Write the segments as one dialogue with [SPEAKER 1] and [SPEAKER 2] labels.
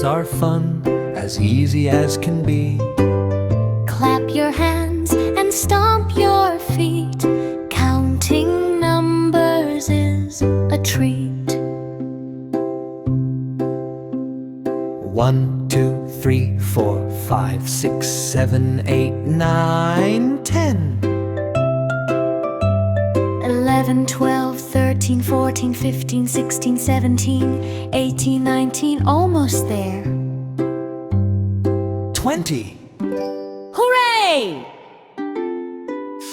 [SPEAKER 1] Numbers are fun, as easy as can be.
[SPEAKER 2] Clap your hands and stomp your feet. Counting numbers is a treat.
[SPEAKER 1] 1, 2, 3, 4, 5, 6, 7, 8, 9, 10.
[SPEAKER 2] 11, 12, 13, 14, 15, 16, 17, 18, 19, almost there.
[SPEAKER 1] 20.
[SPEAKER 2] Hooray!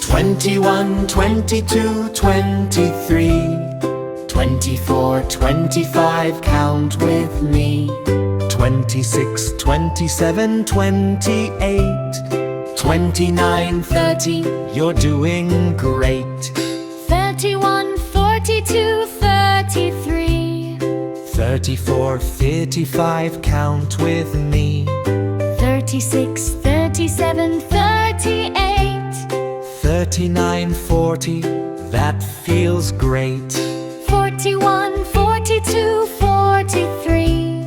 [SPEAKER 1] 21, 22, 23, 24, 25, count with me. 26, 27, 28, 29, 30, you're doing great.
[SPEAKER 2] 31, 42, 33,
[SPEAKER 1] 34, 35, count with me.
[SPEAKER 2] 36, 37, 38,
[SPEAKER 1] 39, 40, that feels great.
[SPEAKER 2] 41, 42, 43,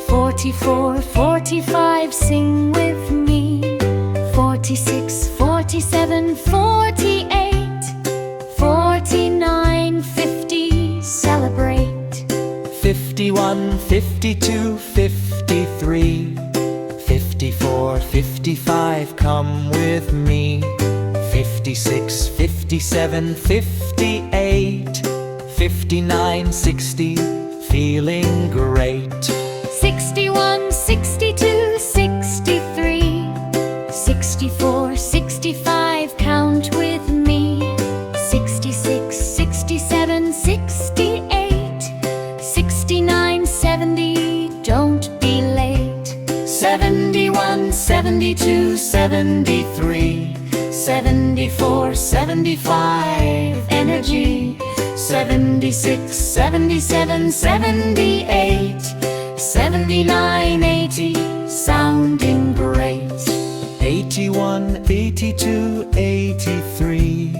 [SPEAKER 2] 44, 45, sing with me. 46, 47, 48, 49, 50, celebrate.
[SPEAKER 1] 51, 52, 53, 54, 55, come with me. 56, 57, 58, 59, 60, feeling great.
[SPEAKER 2] 61, 62, 63, 64, 65, count with me. 66, 67, 68, 69, 70, don't be late.
[SPEAKER 1] 71, 72, 73, 74, 75, energy. 76, 77, 78, 79, 80, sounding great. 81, 82, 83,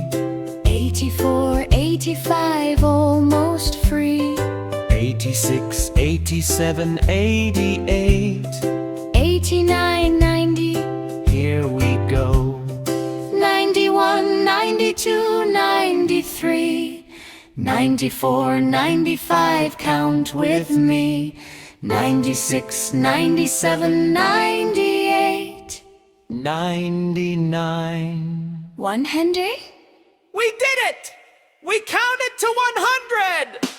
[SPEAKER 2] 84, 85, almost free.
[SPEAKER 1] 86, 87, 88,
[SPEAKER 2] 89, 90,
[SPEAKER 1] here we go.
[SPEAKER 2] 91, 92, 93, 94, 95, count with me. 96, 97, 98,
[SPEAKER 1] 99.
[SPEAKER 2] 100.
[SPEAKER 1] We did it! We counted to 100!